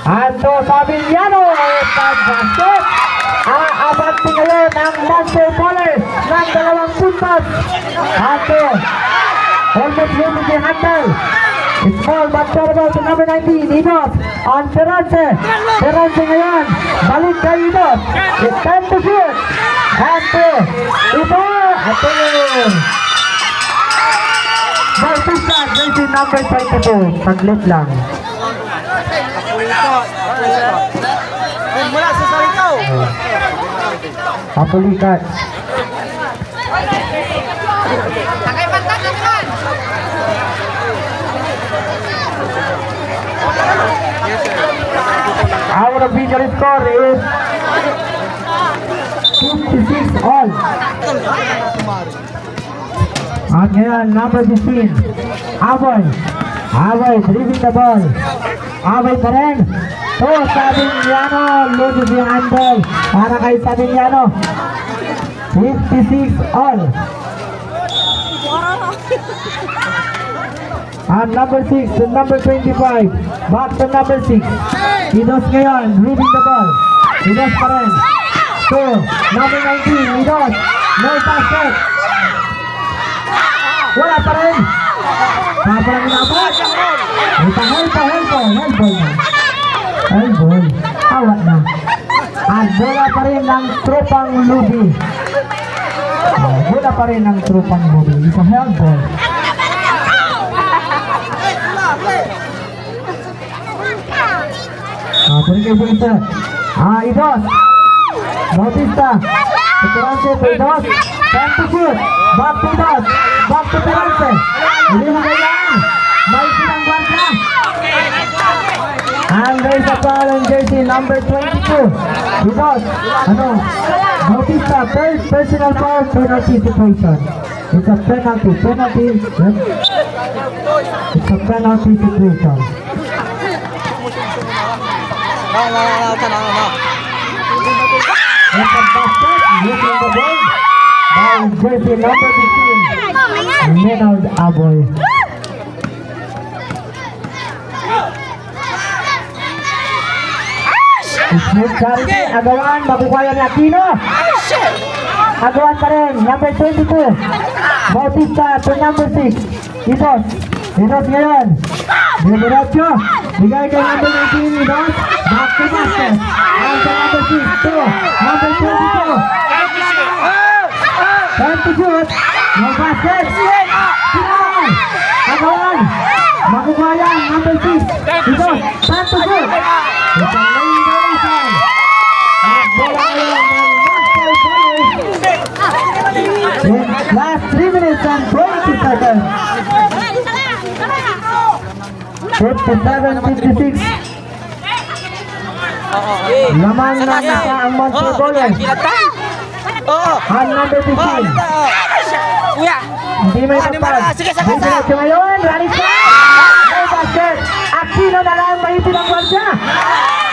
Ando Sabillano pag-basket. Abante ngayon ang Monster Ballers ng 2 puntos. Ando almost losing the handle. Small but terrible to number 19, Inos on Terence. Terence ngayon, balik kay Inos. It's time to shoot. Ando, ito, Bautista, jersey number 22. Saglit lang. Mula sa salitaw. Papulikat. Takay pantat naman. Our official score is 56 all. At ngayon, number 15, Aboy. Aboy, driving the ball. Aboy pa rin. To Sabillano, loses yung handle. Para kay Sabillano. 56 all. And number 6 to number 25. Back to number 6. Idos ngayon, driving the ball. Idos pa rin. To number 19, Idos. No basket. Wala pa rin. Papalang inabot. Helbol. Awat na. At bola pa rin ng tropang Lubi. Bola pa rin ng tropang Lubi. Isa helbol. Tuloy kayo Bautista. Idos. Bautista. Terence to Idos. Time to shoot. Back to Idos. Back to Terence. Hindi mo kailangan. May pinangguan ka. And there's a foul on jersey number 22. Idos. Bautista. Third personal foul. Penalty situation. It's a penalty. It's a penalty situation. It's a basket, using the ball by jersey number 15, Leonard Aboy. Smooth carry, agawan, makukuha ni Aquino. Agawan pa rin, number 22, Bautista to number 6, Idos ngayon. Diretso, bigay kay number 19, Idos. Back to basket. And to number 6, to number 22. Time to shoot. No basket. Sinay. Agawan. Makukuha yan, number 6. Idos. Time to shoot. It's a lane donation. At bola ngayon ng Monster Ballers. In last 3 minutes and 20 seconds. 57-56. Laman na isa ang Monster Ballers. Ang number 15. Hindi may tapad. Diretso ngayon. Rally shot. No basket. Aquino na lang may pinangguan siya.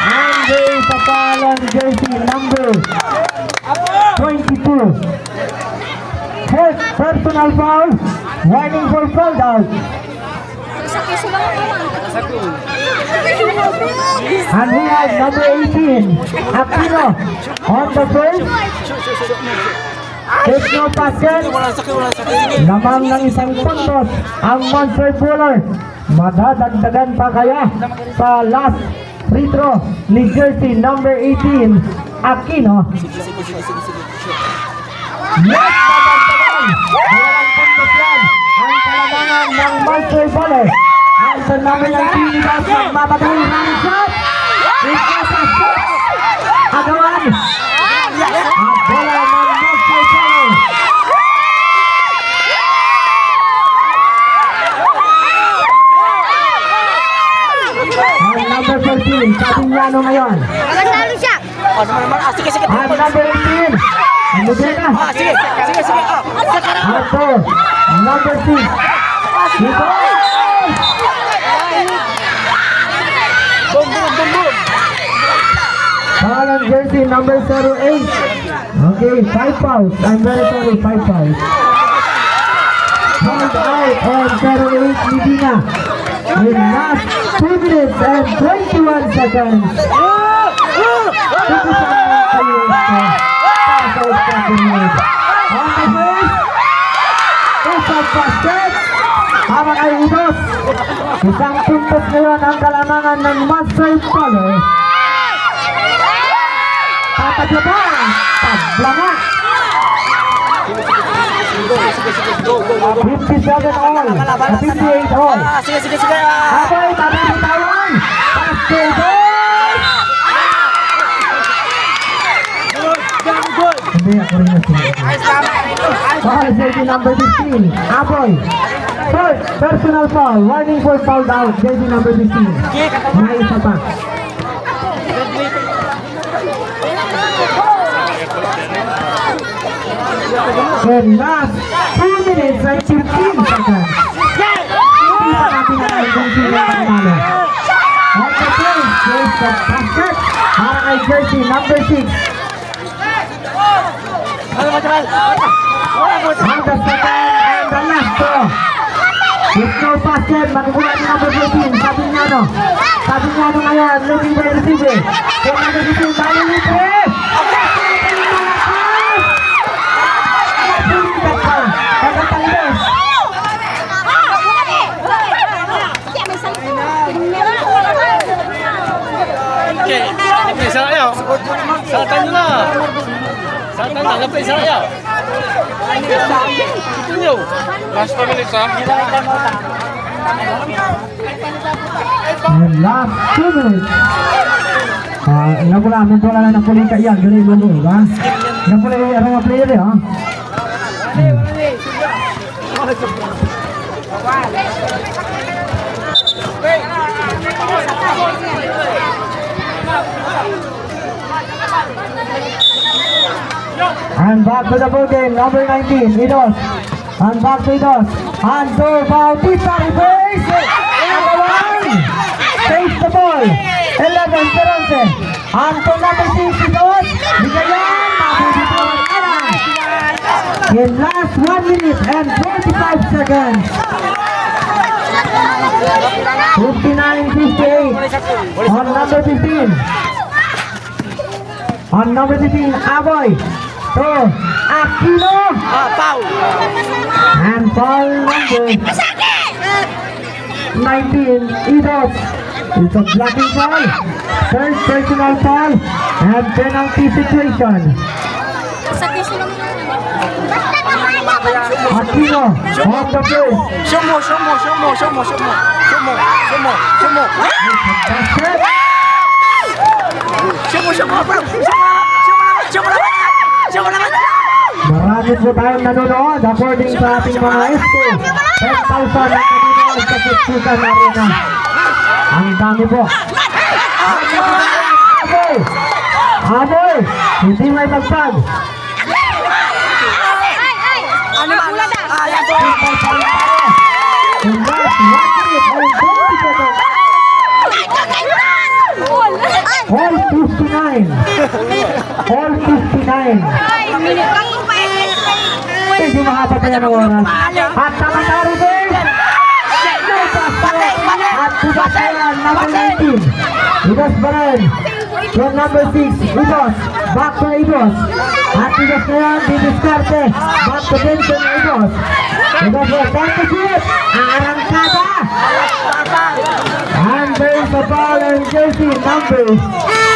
And there is a foul on jersey number 22. First personal foul. Warning for foul out. And we have number 18, Aquino, on the first. Take no basket. Lamang ng isang puntos ang Monster Ballers. Madadagdagan pa kaya sa last free throw ni jersey number 18, Aquino. Yes, madadagdagan. Walang puntos yan ang kalamangan ng Monster Ballers. And sa number 19, Idos magmamatuloy running shot. It was a shot. Agawan. At bola ng Monster Ballers. Ang number 14, Sabillano ngayon. Magandalo siya. Ang number 18, ano din na? Sige. Ato, number 6. Ito. Parang jersey number 08. Okay, 5 fouls. I'm very sorry, 5 fouls. Fouled out on 08 Medina. In last 2 minutes and 21 seconds. Ito sa mga kayo para sa extended mode. On the first, isang basket. Habang ay idos. Isang puntos ngayon ang kalamangan ng Master Pollers. Tataglaban, tablanga. 57 all, 58 all. Sige. Aboy, tabi bitawan. Basketball! Hindi, ako rin na siya. Foul, jersey number 15. Aboy. First, personal foul. Warning for fouled out. Jersey number 15. May isa pa. And last 2 minutes and 15 seconds. Hindi pa natin alam kung sino ang panalo. On the place, there's the basket. Para kay jersey number 6. On the second and the last throw. If no basket, makukuha ni number 14. Sabi niya ngayon, looking by receiver. Kung number 15, bali libre. Israel. Salatan nyo na. Salatan na. Lapay Israel. Ito nyo. Last 2 minutes ha. And last 2 minutes. Namin po lang ng pulika yan. Ganun yung lolo, ba? Napuli yung mga player eh, ha? And back to the ball game, number 19, Idos. And back to Idos. And to Bautista, reverse. Number 1. Face the ball. 11 per 11. And to number 6, Idos. Bigayan. In last 1 minute and 25 seconds. 59-58 on number 15. On number 15, Aboy. To Aquino. Foul. And foul number 19, Idos. It's a blocking foul. Third personal foul. And penalty situation. Aquino on the first. Marami po tayong nanonood according sa ating mga SK. 10,000 ang nanonood sa Kitsukan Arena. Ang dami po. Aboy! Hindi may magpag. Ano ba? In last 1 minute and 20 seconds. All 59. All 59. Medyo mahaba pa yan ang oras. At tamatari din. At Kubatayan, number 19. Idos pa rin. From number 6, Idos. Back to Idos. At Idos na yan, didiskarte. Back to Benson, Idos. Idos was back to shoot. Ang arangkada. And there is a ball and jersey number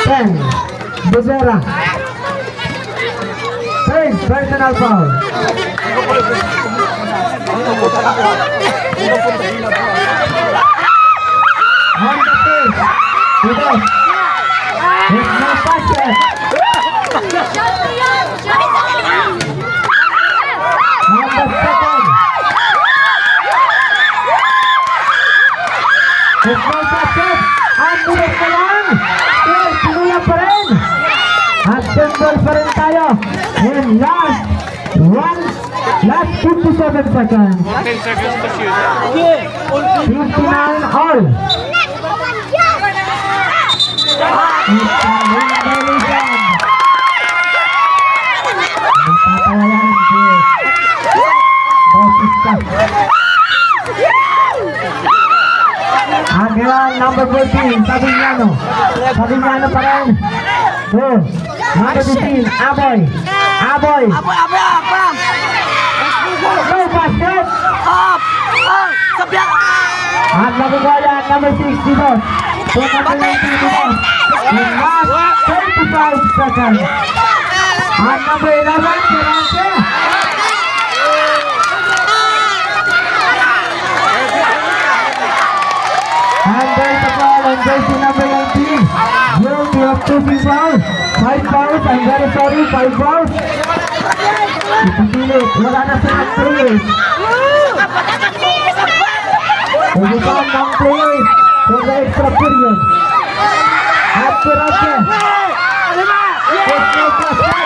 10. Buzera. Third personal foul. On the first, Idos. It's no basket. On the second. It's no basket. At Idos na lang. Yes, sinulang pa rin. At symbol pa rin tayo. And last 57 seconds. 10 seconds to shoot. 59 all. It's a revolution. Natatawayan si Bautista. Again, number 14, Sabiñano. Sabiñano pa rin. Oh, number 15, Aboy. Aboy. No basket. At nagugaya at number 6, Dinos. So, number 19, Dinos. In last 35 seconds. At number 11, Durante. And there's a foul on jersey number 19. Guilty of shooting foul. 5 fouls. I'm very sorry. 5 fouls. Ipipilit. Wala na silang players. Ubusan ng players for the extra period. At Durante. It's no basket.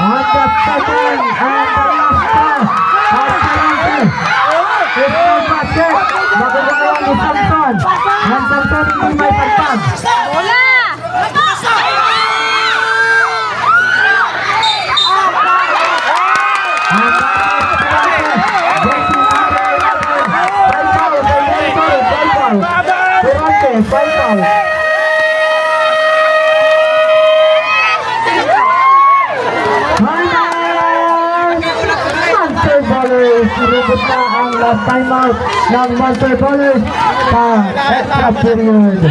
On the second and the last foul. At Durante. It's no basket. Magagawa ni Samson. Ang Samson hindi may pagpag. Sinubot na ang last timeout ng Monster Ballers sa extra period.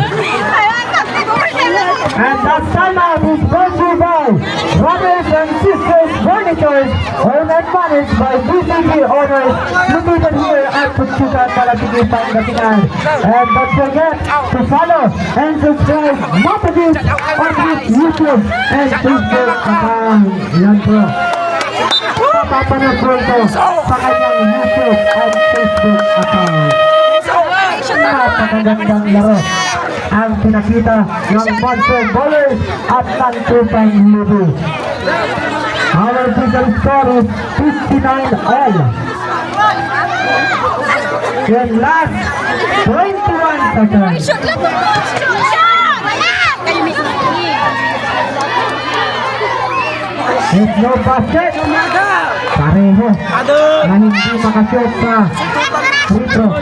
And that timeout is brought to you by Brothers and Sisters Furnitures, owned and managed by BCG owners located here at Puchuca, Malapigil, Pangasinan. And don't forget to follow and subscribe Motivate on his YouTube and Facebook account. Yan po. Papapanood po ito sa kanyang YouTube at Facebook account. Napakagandang laro ang pinakita ng Monster Ballers at ng Tupang Lubu. Our official score is 59-all. In last 21 seconds. It's no basket. Pareho na hindi makashoot sa free throw.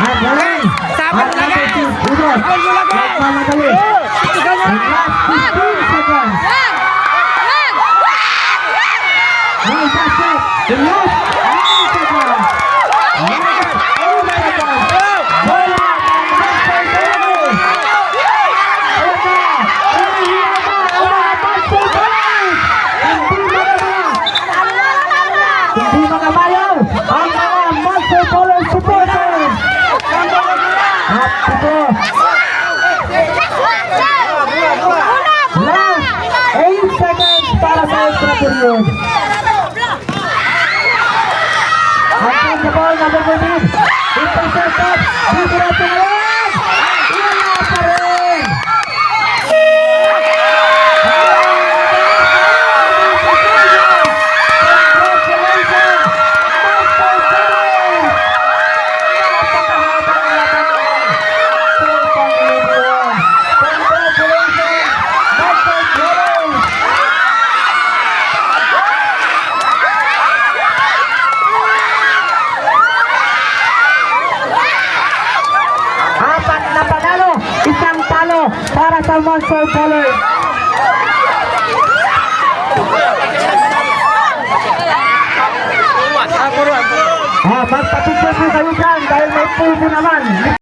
At galing! At natin Udos! Nagmamadali! Ang last 15 seconds! May basket! The last 8 seconds! Last 8 seconds! Bola! Monster Ballers! Monster Ballers! Hindi makamayaw ang mga Monster Ballers supporters! At ito, last 8 seconds para sa extra period. At yung ball number 14, intercepted, dito na tingin! Wala pa rin! Apat na panalo, isang talo para sa Monster Ballers. Magpapicture po kayo dyan dahil may puso naman.